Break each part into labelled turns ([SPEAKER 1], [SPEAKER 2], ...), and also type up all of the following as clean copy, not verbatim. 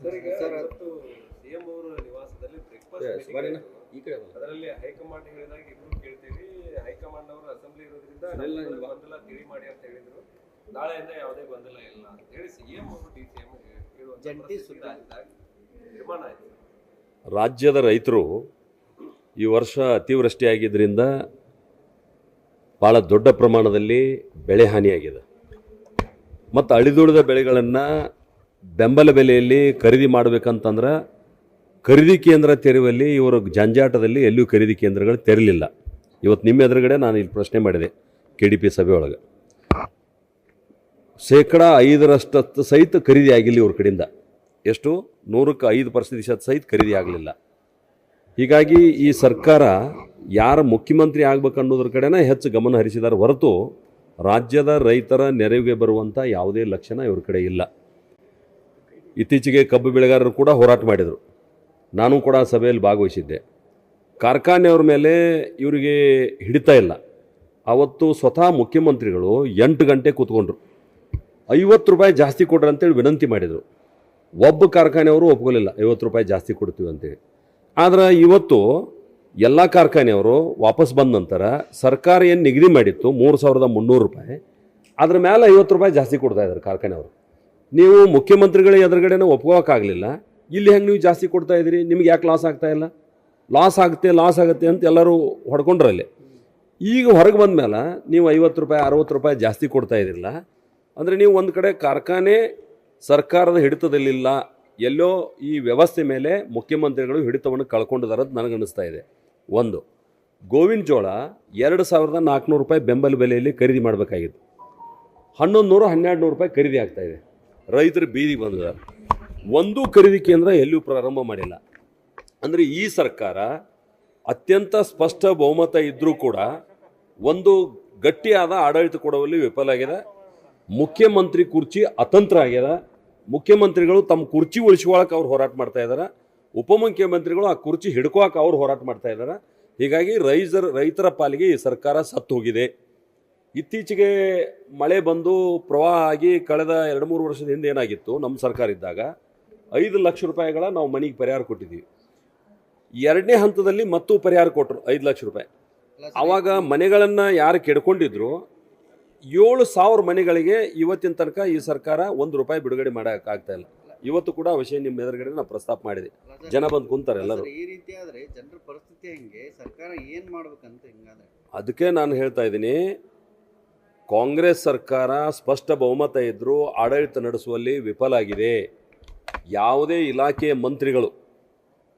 [SPEAKER 1] CM ಅವರ ನಿವಾಸದಲ್ಲಿ breakfast ಅದರಲ್ಲಿ ಹೈಕಮಾಂಡ್ ಹೇಳಿದಾಗ ಇಬ್ರು ಕೇಳ್ತೀವಿ, ಹೈಕಮಾಂಡ್ ಅವರು ಅಸೆಂಬ್ಲಿ ಇರೋದ್ರಿಂದ ಗೊಂದಲ ತಿಳಿ ಮಾಡಿ ಅಂತ ಹೇಳಿದ್ರು. ನಾಳೆಯಿಂದ ಯಾವುದೇ ಗೊಂದಲ ಇಲ್ಲ ಅಂತ ಹೇಳಿ ಸಿಎಂ ಅವರು ಡಿಸಿಎಂ ಜಂಟಿ ತೀರ್ಮಾನ ಆಯಿತು.
[SPEAKER 2] ರಾಜ್ಯದ ರೈತರು ಈ ವರ್ಷ ಅತಿವೃಷ್ಟಿಯಾಗಿದ್ದರಿಂದ ಭಾಳ ದೊಡ್ಡ ಪ್ರಮಾಣದಲ್ಲಿ ಬೆಳೆ ಹಾನಿಯಾಗಿದೆ ಮತ್ತು ಅಳಿದುಳಿದ ಬೆಳೆಗಳನ್ನು ಬೆಂಬಲ ಬೆಲೆಯಲ್ಲಿ ಖರೀದಿ ಮಾಡಬೇಕಂತಂದ್ರೆ ಖರೀದಿ ಕೇಂದ್ರ ತೆರೆಯುವಲ್ಲಿ ಇವರ ಜಂಜಾಟದಲ್ಲಿ ಎಲ್ಲೂ ಖರೀದಿ ಕೇಂದ್ರಗಳು ತೆರಲಿಲ್ಲ. ಇವತ್ತು ನಿಮ್ಮ ಎದುರುಗಡೆ ನಾನು ಇಲ್ಲಿ ಪ್ರಶ್ನೆ ಮಾಡಿದೆ KDP ಸಭೆ ಒಳಗೆ, 5% ಸಹಿತ ಖರೀದಿ ಆಗಿಲ್ಲ ಇವ್ರ ಕಡೆಯಿಂದ. ಎಷ್ಟು? 105% ಸಹಿತ ಖರೀದಿ ಆಗಲಿಲ್ಲ. ಹೀಗಾಗಿ ಈ ಸರ್ಕಾರ ಯಾರ ಮುಖ್ಯಮಂತ್ರಿ ಆಗ್ಬೇಕನ್ನೋದ್ರ ಕಡೆನೇ ಹೆಚ್ಚು ಗಮನ ಹರಿಸಿದಾರೆ ಹೊರತು ರಾಜ್ಯದ ರೈತರ ನೆರವಿಗೆ ಬರುವಂಥ ಯಾವುದೇ ಲಕ್ಷಣ ಇವ್ರ ಕಡೆ ಇಲ್ಲ. ಇತ್ತೀಚೆಗೆ ಕಬ್ಬು ಬೆಳೆಗಾರರು ಕೂಡ ಹೋರಾಟ ಮಾಡಿದರು, ನಾನು ಕೂಡ ಸಭೆಯಲ್ಲಿ ಭಾಗವಹಿಸಿದ್ದೆ. ಕಾರ್ಖಾನೆಯವ್ರ ಮೇಲೆ ಇವರಿಗೆ ಹಿಡಿತಾ ಇಲ್ಲ. ಅವತ್ತು ಸ್ವತಃ ಮುಖ್ಯಮಂತ್ರಿಗಳು 8 ಗಂಟೆ ಕೂತ್ಕೊಂಡ್ರು, 50 ರೂಪಾಯಿ ಜಾಸ್ತಿ ಕೊಡ್ರಿ ಅಂತೇಳಿ ವಿನಂತಿ ಮಾಡಿದರು. ಒಬ್ಬ ಕಾರ್ಖಾನೆಯವರು ಒಪ್ಕೊಳ್ಳಿಲ್ಲ 50 ರೂಪಾಯಿ ಜಾಸ್ತಿ ಕೊಡ್ತೀವಿ ಅಂತೇಳಿ. ಆದರೆ ಇವತ್ತು ಎಲ್ಲ ಕಾರ್ಖಾನೆಯವರು ವಾಪಸ್ ಬಂದ ನಂತರ ಸರ್ಕಾರ ಏನು ನಿಗದಿ ಮಾಡಿತ್ತು 3,300 ರೂಪಾಯಿ, ಅದ್ರ ಮೇಲೆ 50 ರೂಪಾಯಿ ಜಾಸ್ತಿ ಕೊಡ್ತಾ ಇದ್ದಾರೆ ಕಾರ್ಖಾನೆಯವರು. ನೀವು ಮುಖ್ಯಮಂತ್ರಿಗಳ ಎದುರುಗಡೆನೂ ಒಪ್ಕೋಕ್ಕಾಗಲಿಲ್ಲ, ಇಲ್ಲಿ ಹೆಂಗೆ ನೀವು ಜಾಸ್ತಿ ಕೊಡ್ತಾ ಇದ್ದೀರಿ, ನಿಮ್ಗೆ ಯಾಕೆ ಲಾಸ್ ಆಗ್ತಾ ಇಲ್ಲ? ಲಾಸ್ ಆಗುತ್ತೆ ಅಂತ ಎಲ್ಲರೂ ಹೊಡ್ಕೊಂಡ್ರಲ್ಲಿ. ಈಗ ಹೊರಗೆ ಬಂದ ಮೇಲೆ ನೀವು 50 ರೂಪಾಯಿ 60 ರೂಪಾಯಿ ಜಾಸ್ತಿ ಕೊಡ್ತಾ ಇದ್ದಿಲ್ಲ ಅಂದರೆ ನೀವು ಒಂದು ಕಡೆ ಕಾರ್ಖಾನೆ ಸರ್ಕಾರದ ಹಿಡಿತದಲ್ಲಿಲ್ಲ, ಎಲ್ಲೋ ಈ ವ್ಯವಸ್ಥೆ ಮೇಲೆ ಮುಖ್ಯಮಂತ್ರಿಗಳು ಹಿಡಿತವನ್ನು ಕಳ್ಕೊಂಡಿದ್ದಾರೆ ಅಂತ ನನಗನ್ನಿಸ್ತಾ ಇದೆ. ಒಂದು, ಗೋವಿನ ಜೋಳ 2,400 ರೂಪಾಯಿ ಬೆಂಬಲ ಬೆಲೆಯಲ್ಲಿ ಖರೀದಿ ಮಾಡಬೇಕಾಗಿತ್ತು, 1,100-1,200 ರೂಪಾಯಿ ಖರೀದಿ ಆಗ್ತಾಯಿದೆ. ರೈತರು ಬೀದಿಗೆ ಬಂದಿದ್ದಾರೆ. ಒಂದೂ ಖರೀದಿ ಕೇಂದ್ರ ಎಲ್ಲೂ ಪ್ರಾರಂಭ ಮಾಡಿಲ್ಲ. ಅಂದರೆ ಈ ಸರ್ಕಾರ ಅತ್ಯಂತ ಸ್ಪಷ್ಟ ಬಹುಮತ ಇದ್ದರೂ ಕೂಡ ಒಂದು ಗಟ್ಟಿಯಾದ ಆಡಳಿತ ಕೊಡುವಲ್ಲಿ ವಿಫಲ ಆಗಿದೆ. ಮುಖ್ಯಮಂತ್ರಿ ಕುರ್ಚಿ ಅತಂತ್ರ ಆಗ್ಯದ. ಮುಖ್ಯಮಂತ್ರಿಗಳು ತಮ್ಮ ಕುರ್ಚಿ ಉಳಿಸ್ಕೊಳ್ಳೋಕೆ ಅವ್ರು ಹೋರಾಟ ಮಾಡ್ತಾ ಇದ್ದಾರೆ, ಉಪಮುಖ್ಯಮಂತ್ರಿಗಳು ಆ ಕುರ್ಚಿ ಹಿಡ್ಕೋಕೆ ಅವ್ರು ಹೋರಾಟ ಮಾಡ್ತಾ ಇದ್ದಾರೆ. ಹೀಗಾಗಿ ರೈತರ ಪಾಲಿಗೆ ಈ ಸರ್ಕಾರ ಸತ್ತು ಹೋಗಿದೆ. ಇತ್ತೀಚೆಗೆ ಮಳೆ ಬಂದು ಪ್ರವಾಹ ಆಗಿ ಕಳೆದ 2-3 ವರ್ಷದ ಹಿಂದೆ ಏನಾಗಿತ್ತು, ನಮ್ಮ ಸರ್ಕಾರ ಇದ್ದಾಗ 5 ಲಕ್ಷ ರೂಪಾಯಿಗಳ ನಾವು ಮನೆಗೆ ಪರಿಹಾರ ಕೊಟ್ಟಿದ್ದೀವಿ. 2ನೇ ಹಂತದಲ್ಲಿ ಮತ್ತೂ ಪರಿಹಾರ ಕೊಟ್ಟರು 5 ಲಕ್ಷ ರೂಪಾಯಿ. ಆವಾಗ ಮನೆಗಳನ್ನು ಯಾರು ಕೆಡ್ಕೊಂಡಿದ್ರು 7,000 ಮನೆಗಳಿಗೆ ಇವತ್ತಿನ ತನಕ ಈ ಸರ್ಕಾರ 1 ರೂಪಾಯಿ ಬಿಡುಗಡೆ ಮಾಡೋಕ್ಕಾಗ್ತಾ ಇಲ್ಲ. ಇವತ್ತು ಕೂಡ ಆ ವಿಷಯ ನಿಮ್ಮ ಎದುರುಗಡೆ ನಾವು ಪ್ರಸ್ತಾಪ ಮಾಡಿದೆ. ಜನ ಬಂದು ಕುಂತಾರೆ ಎಲ್ಲರೂ.
[SPEAKER 3] ಈ ರೀತಿ ಆದರೆ ಜನರ ಪರಿಸ್ಥಿತಿ ಹೆಂಗೆ, ಸರ್ಕಾರ ಏನು ಮಾಡ್ಬೇಕಂತ ಹಿಂಗಾದ್ರೆ
[SPEAKER 2] ಅದಕ್ಕೆ ನಾನು ಹೇಳ್ತಾ ಇದ್ದೀನಿ, ಕಾಂಗ್ರೆಸ್ ಸರ್ಕಾರ ಸ್ಪಷ್ಟ ಬಹುಮತ ಇದ್ದರೂ ಆಡಳಿತ ನಡೆಸುವಲ್ಲಿ ವಿಫಲ ಆಗಿದೆ. ಯಾವುದೇ ಇಲಾಖೆಯ ಮಂತ್ರಿಗಳು,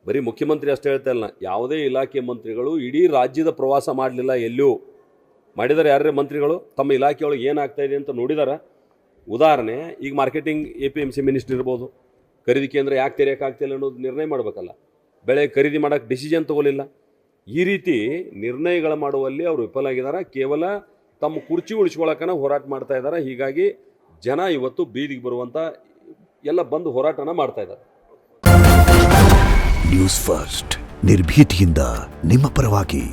[SPEAKER 2] ಬರೀ ಮುಖ್ಯಮಂತ್ರಿ ಅಷ್ಟೇ ಹೇಳ್ತಾ ಇಲ್ಲ, ಯಾವುದೇ ಇಲಾಖೆಯ ಮಂತ್ರಿಗಳು ಇಡೀ ರಾಜ್ಯದ ಪ್ರವಾಸ ಮಾಡಲಿಲ್ಲ. ಎಲ್ಲೂ ಮಾಡಿದ್ದಾರೆ ಯಾರೇ ಮಂತ್ರಿಗಳು ತಮ್ಮ ಇಲಾಖೆಯೊಳಗೆ ಏನಾಗ್ತಾ ಇದೆ ಅಂತ ನೋಡಿದಾರ? ಉದಾಹರಣೆ, ಈಗ ಮಾರ್ಕೆಟಿಂಗ್ APMC ಮಿನಿಸ್ಟರ್ ಇರ್ಬೋದು, ಖರೀದಿ ಕೇಂದ್ರ ಯಾಕೆ ತೆರೆಯೋಕ್ಕಾಗ್ತಿಲ್ಲ ಅನ್ನೋದು ನಿರ್ಣಯ ಮಾಡಬೇಕಲ್ಲ, ಬೆಳೆ ಖರೀದಿ ಮಾಡೋಕ್ಕೆ ಡಿಸಿಷನ್ ತಗೊಳ್ಳಿಲ್ಲ. ಈ ರೀತಿ ನಿರ್ಣಯಗಳು ಮಾಡುವಲ್ಲಿ ಅವರು ವಿಫಲ ಆಗಿದ್ದಾರೆ. ಕೇವಲ ತಮ್ಮ ಕುರ್ಚಿ ಉಳಿಸ್ಕೊಳ್ಳೋಕೆ ಹೋರಾಟ ಮಾಡ್ತಾ ಇದ್ದಾರೆ. ಹೀಗಾಗಿ ಜನ ಇವತ್ತು ಬೀದಿಗೆ ಬರುವಂಥ ಎಲ್ಲ ಬಂದು ಹೋರಾಟನ ಮಾಡ್ತಾ ಇದ್ದಾರೆ.
[SPEAKER 4] ನ್ಯೂಸ್ ಫಸ್ಟ್, ನಿರ್ಭೀತಿಯಿಂದ ನಿಮ್ಮ ಪರವಾಗಿ.